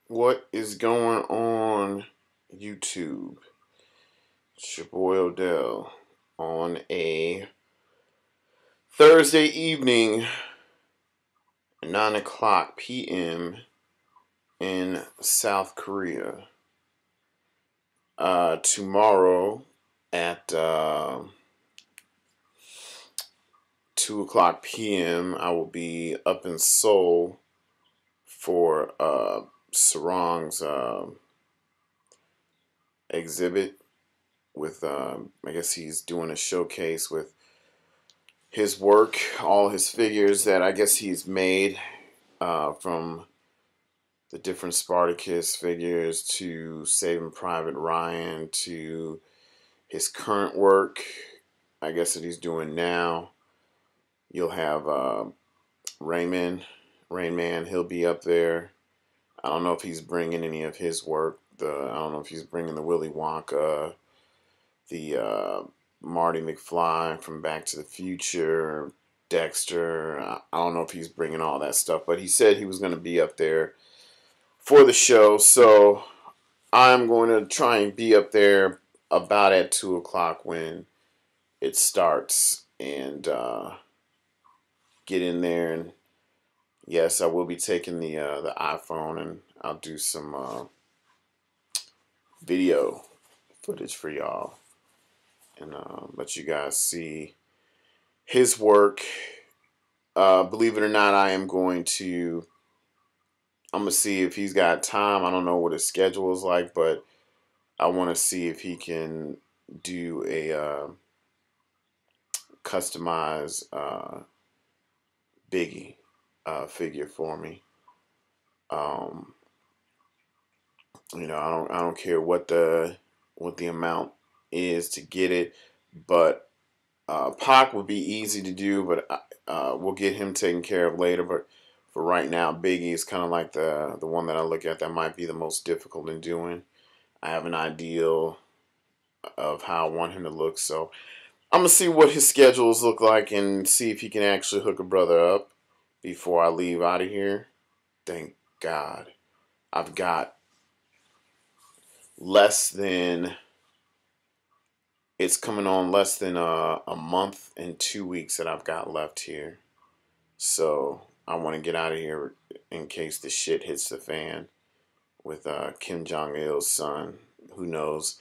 What is going on YouTube? It's your boy Odell on a Thursday evening, 9 o'clock p.m. in South Korea. Tomorrow at 2 o'clock p.m. I will be up in Seoul for Serang's exhibit with I guess he's doing a showcase with his work, all his figures that I guess he's made, from the different Spartacus figures to Saving Private Ryan to his current work, I guess that he's doing now. You'll have Raymond, Rain Man. He'll be up there. I don't know if he's bringing any of his work. I don't know if he's bringing the Willy Wonka, the Marty McFly from Back to the Future, Dexter. I don't know if he's bringing all that stuff, but he said he was going to be up there for the show. So I'm going to try and be up there about at 2 o'clock when it starts and get in there. And yes, I will be taking the iPhone, and I'll do some video footage for y'all and let you guys see his work. Believe it or not, I'm gonna see if he's got time. I don't know what his schedule is like, but I want to see if he can do a customized Biggie figure for me. Um, I don't care what the amount is to get it, but Pac would be easy to do, but we'll get him taken care of later. But for right now, Biggie is kind of like the one that I look at that might be the most difficult in doing. I have an ideal of how I want him to look, so I'm gonna see what his schedules look like and see if he can actually hook a brother up before I leave out of here. Thank God, I've got less than it's coming on less than a month and 2 weeks that I've got left here. So I want to get out of here in case the shit hits the fan with Kim Jong-il's son. Who knows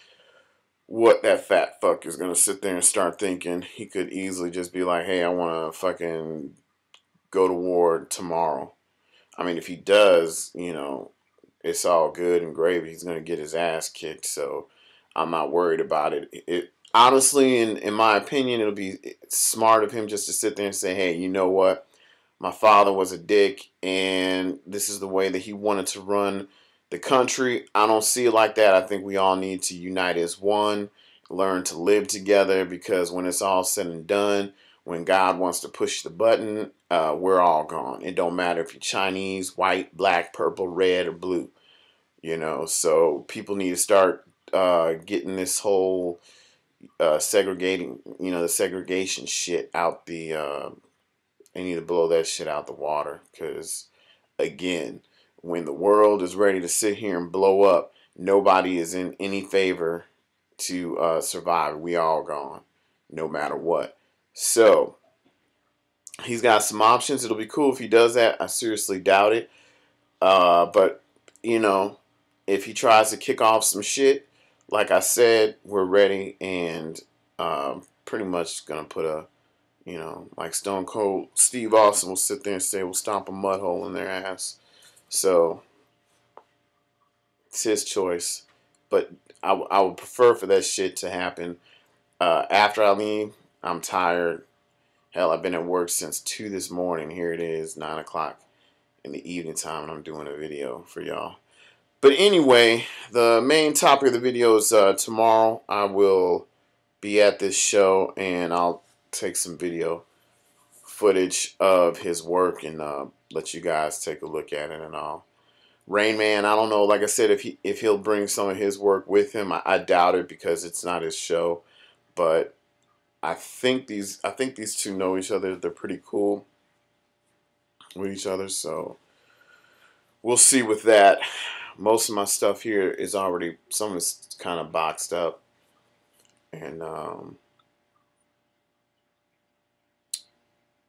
what that fat fuck is going to sit there and start thinking. He could easily just be like, hey, I want to fucking go to war tomorrow. I mean, if he does, it's all good and gravy. He's going to get his ass kicked, so I'm not worried about it. It honestly, in my opinion, it'll be smart of him just to sit there and say, hey, you know what? My father was a dick, and this is the way that he wanted to run the country. I don't see it like that. I think we all need to unite as one, learn to live together, because when it's all said and done, when God wants to push the button, we're all gone. It don't matter if you're Chinese, white, black, purple, red, or blue. So people need to start getting this whole segregating, the segregation shit out they need to blow that shit out the water, because again, when the world is ready to sit here and blow up, nobody is in any favor to survive. We all gone, no matter what. So he's got some options. It'll be cool if he does that. I seriously doubt it. But if he tries to kick off some shit, like I said, we're ready, and pretty much gonna put like Stone Cold Steve Austin will sit there and say, we'll stomp a mud hole in their ass. So it's his choice, but I would prefer for that shit to happen after I leave. I'm tired. Hell, I've been at work since 2 this morning. Here it is, 9 o'clock in the evening time, and I'm doing a video for y'all. But anyway, the main topic of the video is tomorrow I will be at this show, and I'll take some video footage of his work and let you guys take a look at it and all. Rain Man, I don't know. Like I said, if he'll bring some of his work with him, I doubt it because it's not his show. But I think these two know each other. They're pretty cool with each other, so we'll see with that. most of my stuff here is already, some of it's kind of boxed up. And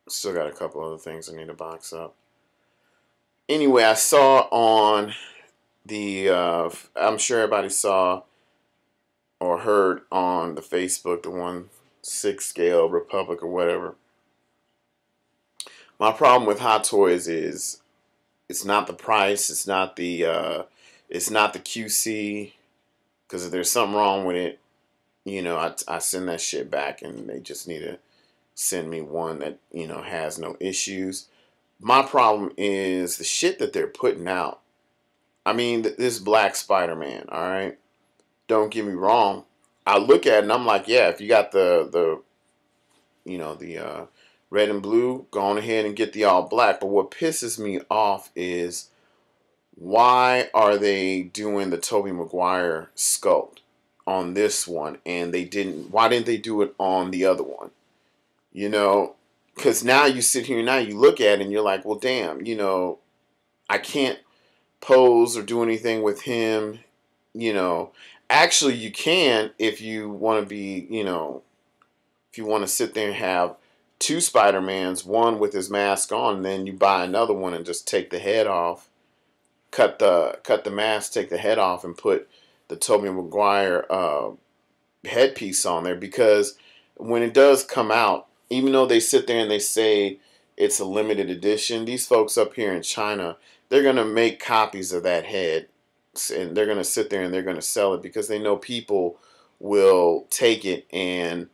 still got a couple other things I need to box up. Anyway, I saw on the, I'm sure everybody saw or heard on the Facebook, the 1/6 scale Republic or whatever. My problem with Hot Toys is it's not the price, it's not the QC. Because if there's something wrong with it, you know, I send that shit back, and they just need to send me one that, you know, has no issues. My problem is the shit that they're putting out. I mean, this Black Spider-Man, all right? Don't get me wrong. I look at it and I'm like, yeah, if you got the you know, the red and blue, go on ahead and get the all black. But what pisses me off is, why are they doing the Tobey Maguire sculpt on this one, and why didn't they do it on the other one? You know, because now you sit here, now you look at it and you're like, well, damn, you know, I can't pose or do anything with him, you know. Actually, you can if you want to be, you know, if you want to sit there and have two Spider-Mans, one with his mask on, and then you buy another one and just take the head off, cut the mask, take the head off, and put the Tobey Maguire headpiece on there. Because when it does come out, even though they sit there and they say it's a limited edition, these folks up here in China, they're gonna make copies of that head, and they're gonna sit there and they're gonna sell it, because they know people will take it, and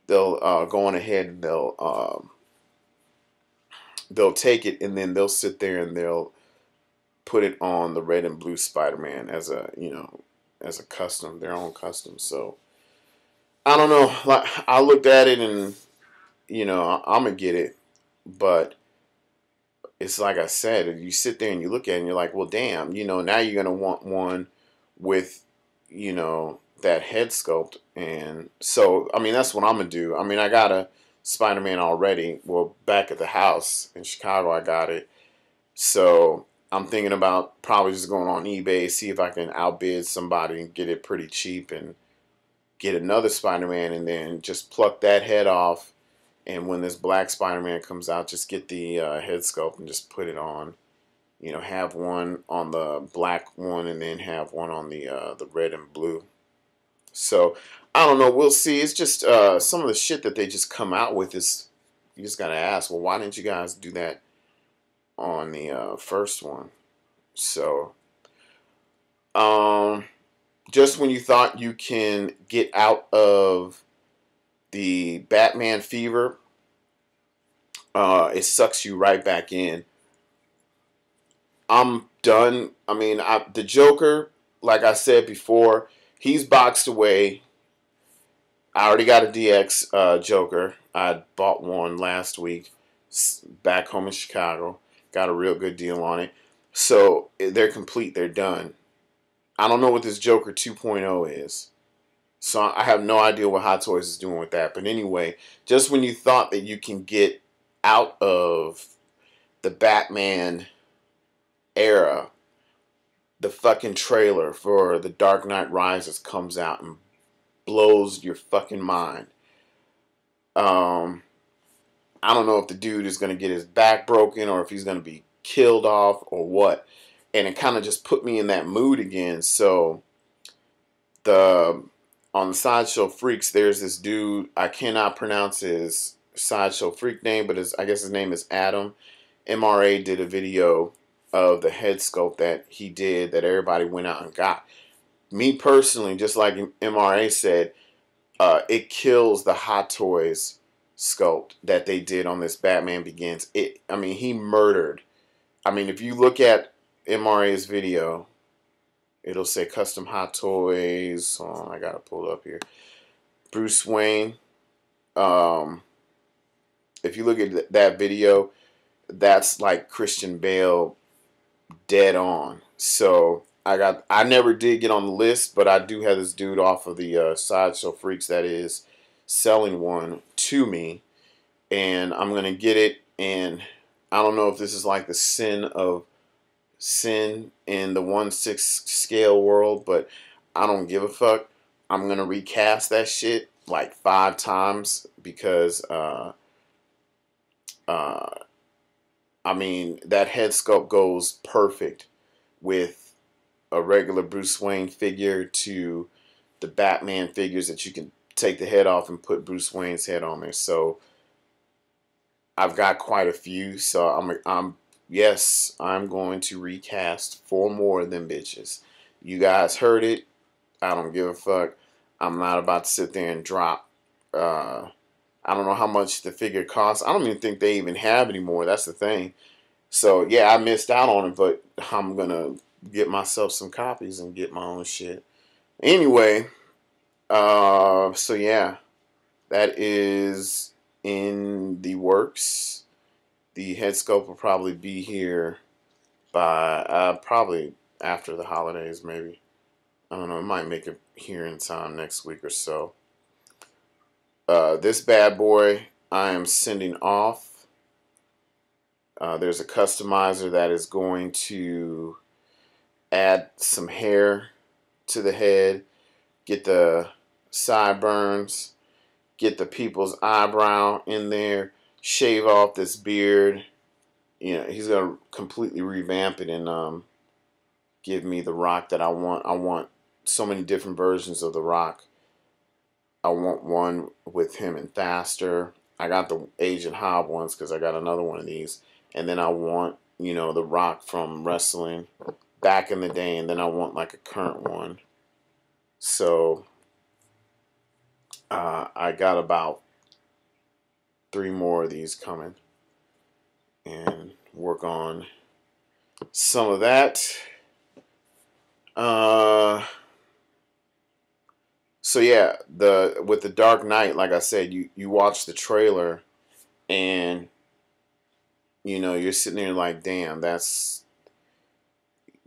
they'll go on ahead and they'll take it, and then they'll sit there and they'll put it on the red and blue Spider-Man as a, you know, as a custom, their own custom. So I don't know. Like, I looked at it and, you know, I'm gonna get it, but it's like I said, if you sit there and you look at it and you're like, well, damn, you know, now you're gonna want one with, you know, that head sculpt. And so, I mean, that's what I'm gonna do. I mean, I got a Spider-Man already. Well, back at the house in Chicago, I got it. So I'm thinking about probably just going on eBay, see if I can outbid somebody and get it pretty cheap, and get another Spider-Man, and then just pluck that head off. And when this Black Spider-Man comes out, just get the head sculpt and just put it on. You know, have one on the black one, and then have one on the red and blue. So I don't know. We'll see. It's just some of the shit that they just come out with is, you just gotta ask, well, why didn't you guys do that on the first one? So just when you thought you can get out of the Batman fever, it sucks you right back in. I'm done. I mean, the Joker, like I said before, he's boxed away. I already got a DX Joker. I bought one last week back home in Chicago. Got a real good deal on it. So they're complete. They're done. I don't know what this Joker 2.0 is. So I have no idea what Hot Toys is doing with that. But anyway, just when you thought that you can get out of the Batman era, the fucking trailer for The Dark Knight Rises comes out and blows your fucking mind. I don't know if the dude is going to get his back broken, or if he's going to be killed off, or what. And it kind of just put me in that mood again. So on the Sideshow Freaks, there's this dude, I cannot pronounce his Sideshow Freak name, but I guess his name is Adam. MRA did a video of the head sculpt that he did, that everybody went out and got. Me personally, just like MRA said, it kills the Hot Toys sculpt that they did on this Batman Begins. I mean, he murdered. I mean, if you look at MRA's video, it'll say custom Hot Toys. Oh, I gotta pull it up here. Bruce Wayne. If you look at that video, that's like Christian Bale dead on. So I never did get on the list, but I do have this dude off of the Sideshow Freaks that is selling one to me, and I'm gonna get it. And I don't know if this is like the sin of sin in the 1/6 scale world, but I don't give a fuck. I'm gonna recast that shit like 5 times because uh, I mean that head sculpt goes perfect with a regular Bruce Wayne figure to the Batman figures that you can take the head off and put Bruce Wayne's head on there. So I've got quite a few. So I'm yes, I'm going to recast 4 more of them bitches. You guys heard it. I don't give a fuck. I'm not about to sit there and drop. I don't know how much the figure costs. I don't even think they even have anymore. That's the thing. So yeah, I missed out on it, but I'm gonna get myself some copies and get my own shit. Anyway, so yeah, that is in the works. The head sculpt will probably be here by probably after the holidays, maybe. I don't know. It might make it here in time next week or so. This bad boy I am sending off. There's a customizer that is going to add some hair to the head, get the sideburns, get the people's eyebrow in there, shave off this beard. You know, he's gonna completely revamp it and give me the Rock that I want. I want so many different versions of the Rock. I want one with him and Faster. I got the Agent Hobb ones because I got another one of these. And then I want, you know, the Rock from wrestling back in the day. And then I want like a current one. So I got about 3 more of these coming. And work on some of that. So yeah, with the Dark Knight, like I said, you watch the trailer and you know you're sitting there like, damn, that's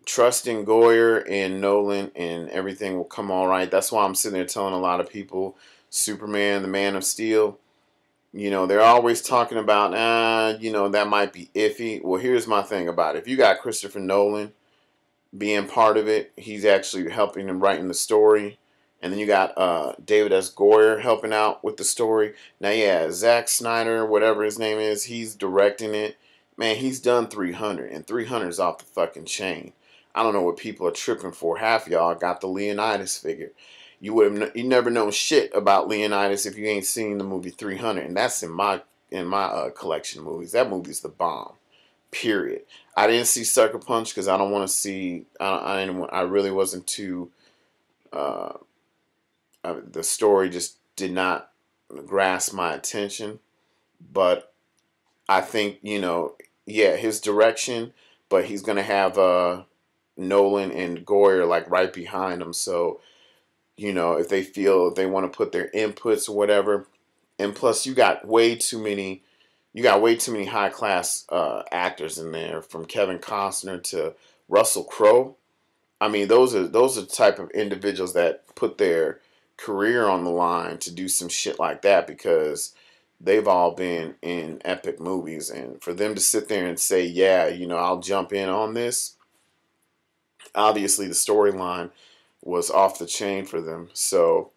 trusting Goyer and Nolan and everything will come all right. That's why I'm sitting there telling a lot of people, Superman, the Man of Steel, you know, they're always talking about, you know, that might be iffy. Well, here's my thing about it. If you got Christopher Nolan being part of it. He's actually helping him writing the story. And then you got David S. Goyer helping out with the story. Now, yeah, Zack Snyder, whatever his name is, he's directing it. Man, he's done 300, and 300 is off the fucking chain. I don't know what people are tripping for. Half y'all got the Leonidas figure. You never know shit about Leonidas if you ain't seen the movie 300, and that's in my collection of movies. That movie's the bomb. Period. I didn't see Sucker Punch because I don't want to see. I really wasn't too. Uh, the story just did not grasp my attention. But I think yeah, his direction. But he's gonna have Nolan and Goyer like right behind him. So if they feel if they want to put their inputs or whatever, and plus you got way too many. You got way too many high class actors in there, from Kevin Costner to Russell Crowe. I mean, those are the type of individuals that put their career on the line to do some shit like that because they've all been in epic movies, and for them to sit there and say, "Yeah, I'll jump in on this." Obviously, the storyline was off the chain for them. So,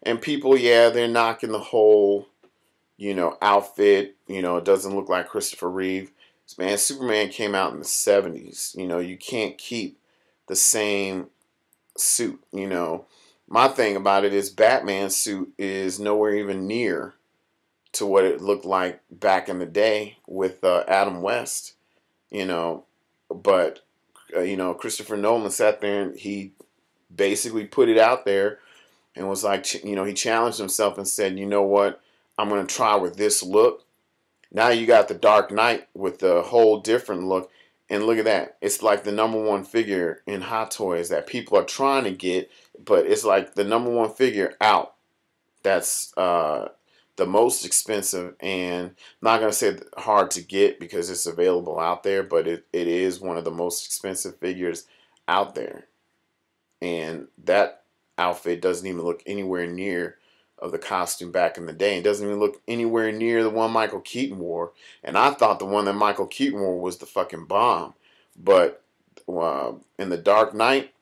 and people, yeah, they're knocking the whole outfit. It doesn't look like Christopher Reeve. Man, Superman came out in the 70s. You can't keep the same suit. My thing about it is Batman's suit is nowhere even near to what it looked like back in the day with Adam West. You know, but Christopher Nolan sat there and he basically put it out there and was like, he challenged himself and said, you know what, I'm going to try with this look. Now you got the Dark Knight with the whole different look. And look at that. It's like the number 1 figure in Hot Toys that people are trying to get, but it's like the number 1 figure out. That's the most expensive, and I'm not going to say hard to get because it's available out there, but it is one of the most expensive figures out there. And that outfit doesn't even look anywhere near of the costume back in the day. It doesn't even look anywhere near the one Michael Keaton wore. And I thought the one that Michael Keaton wore was the fucking bomb. But in the Dark Knight,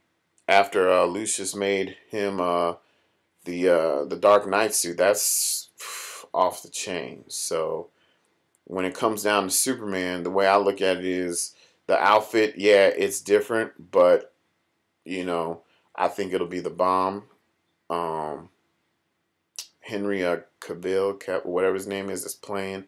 after Lucius made him the Dark Knight suit, that's off the chain. So when it comes down to Superman, the way I look at it is the outfit. Yeah, it's different, but you know, I think it'll be the bomb. Um, Henry Cavill, whatever his name is playing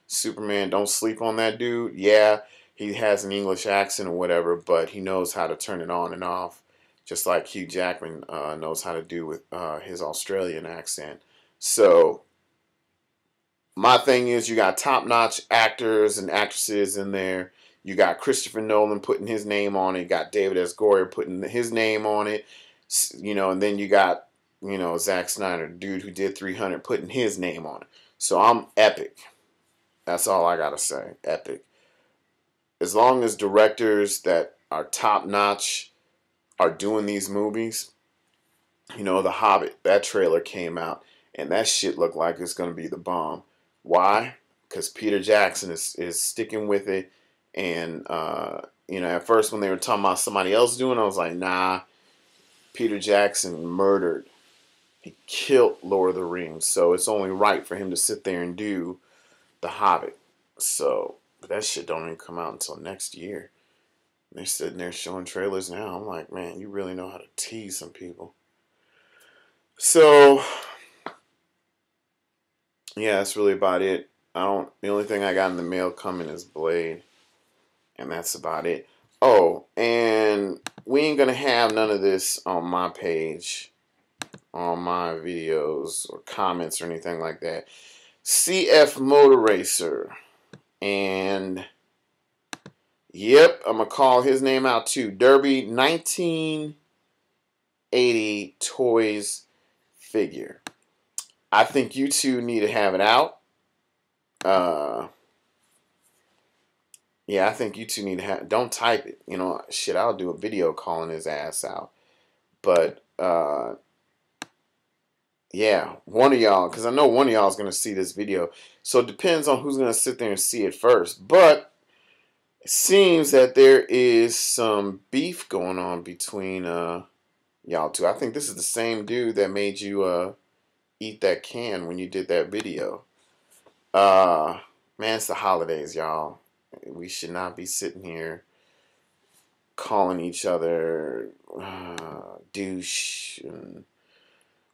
Superman. Don't sleep on that dude. Yeah, he has an English accent or whatever, but he knows how to turn it on and off, just like Hugh Jackman knows how to do with his Australian accent. So my thing is, you got top-notch actors and actresses in there. You got Christopher Nolan putting his name on it. You got David S. Goyer putting his name on it. You know, and then you got, you know, Zack Snyder, the dude who did 300, putting his name on it. So I'm epic. That's all I gotta say. Epic. As long as directors that are top-notch are doing these movies, you know, The Hobbit, that trailer came out, and that shit looked like it's gonna be the bomb. Why? Because Peter Jackson is sticking with it, and you know, at first when they were talking about somebody else doing it, I was like, nah. Peter Jackson murdered, he killed Lord of the Rings, so it's only right for him to sit there and do The Hobbit. So, but that shit don't even come out until next year. They're sitting there showing trailers now. I'm like, man, you really know how to tease some people. So, yeah, that's really about it. I don't. The only thing I got in the mail coming is Blade, and that's about it. Oh, and we ain't gonna have none of this on my page, on my videos or comments or anything like that. CF Motor Racer, and yep, I'm gonna call his name out too. Derby 1980 Toys figure. I think you two need to have it out. Uh, Yeah, I think you two need to have. Don't type it. You know, shit. I'll do a video calling his ass out. But yeah, one of y'all, because I know one of y'all is gonna see this video. So it depends on who's gonna sit there and see it first. But it seems that there is some beef going on between y'all two. I think this is the same dude that made you eat that can when you did that video. Man, it's the holidays, y'all. We should not be sitting here calling each other douche, and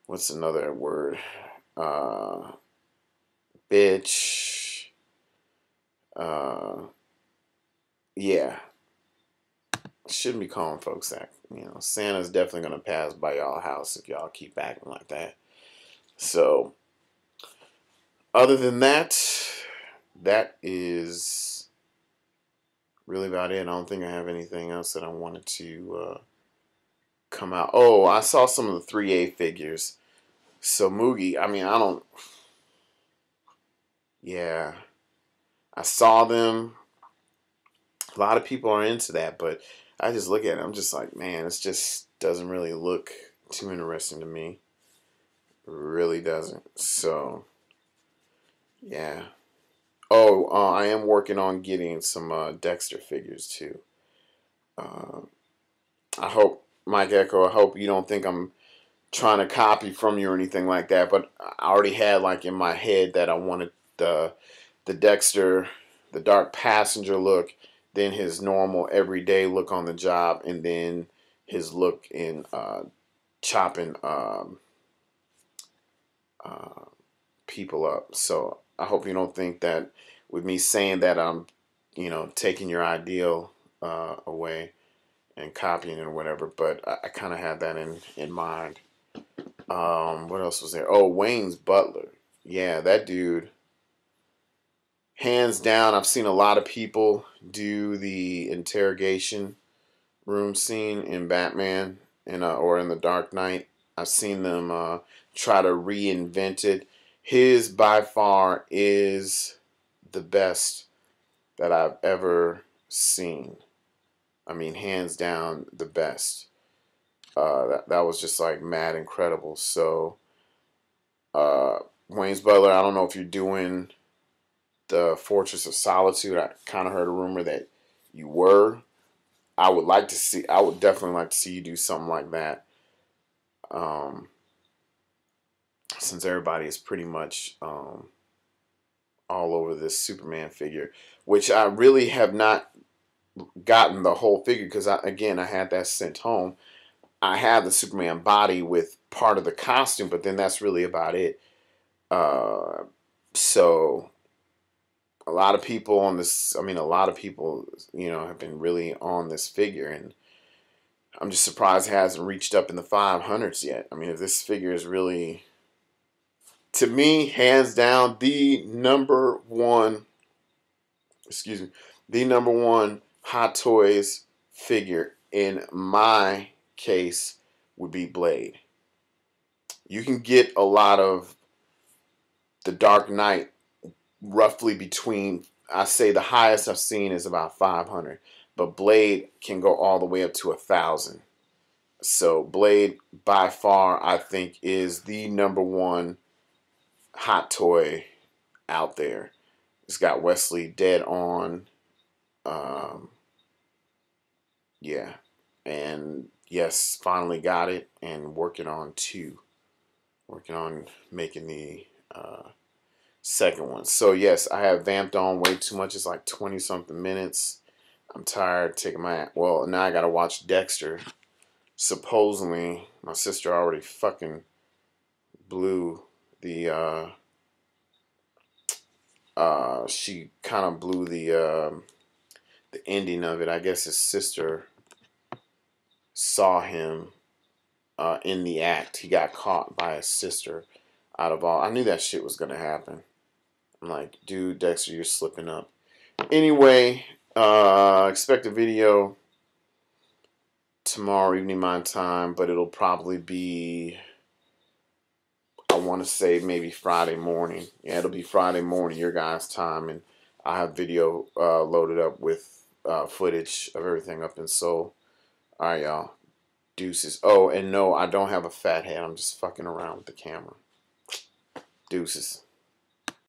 what's another word? Uh, Bitch. Uh, yeah, shouldn't be calling folks that. You know, Santa's definitely gonna pass by y'all house if y'all keep acting like that. So, other than that, that is really about it. I don't think I have anything else that I wanted to come out. Oh, I saw some of the 3A figures. So Moogie, I mean, I don't. Yeah, I saw them. A lot of people are into that, but I just look at it. I'm just like, man, it just doesn't really look too interesting to me. It really doesn't. So, yeah. Oh, I am working on getting some Dexter figures too. Uh, I hope, Mike Echo, I hope you don't think I'm trying to copy from you or anything like that, but I already had like in my head that I wanted the Dexter, the Dark Passenger look, then his normal everyday look on the job, and then his look in chopping uh, people up. So I hope you don't think that with me saying that I'm, you know, taking your ideal away and copying it or whatever. But I kind of had that in mind. What else was there? Oh, Wayne's Butler. Yeah, that dude. Hands down, I've seen a lot of people do the interrogation room scene in Batman and or in The Dark Knight. I've seen them try to reinvent it. His by far is the best that I've ever seen. I mean, hands down, the best. That was just like mad incredible. So, uh, Wayne's Butler, I don't know if you're doing the Fortress of Solitude. I kind of heard a rumor that you were. I would like to see. I would definitely like to see you do something like that. Since everybody is pretty much all over this Superman figure, which I really have not gotten the whole figure because again I had that sent home. I have the Superman body with part of the costume, but then that's really about it. So a lot of people on this, I mean, a lot of people, have been really on this figure, and I'm just surprised it hasn't reached up in the 500s yet. I mean, if this figure is really, to me, hands down, the number one, excuse me, the number one Hot Toys figure in my case would be Blade. You can get a lot of the Dark Knight roughly between, I say the highest I've seen is about 500, but Blade can go all the way up to 1,000. So Blade by far I think is the number one hot toy out there. It's got Wesley dead on. Um, yeah, and yes, finally got it, and working on two. Working on making the second one. So yes, I have vamped on way too much. It's like 20 something minutes. I'm tired taking my, well, now I gotta watch Dexter. Supposedly my sister already fucking blew the she kind of blew the ending of it. I guess his sister saw him in the act. He got caught by his sister. Out of all, I knew that shit was gonna happen. I'm like, dude, Dexter, you're slipping up. Anyway, expect a video tomorrow evening my time, but it'll probably be, I want to say maybe Friday morning. Yeah, it'll be Friday morning, your guys' time, and I have video loaded up with footage of everything up in Seoul. All right, y'all. Deuces. Oh, and no, I don't have a fat head. I'm just fucking around with the camera. Deuces.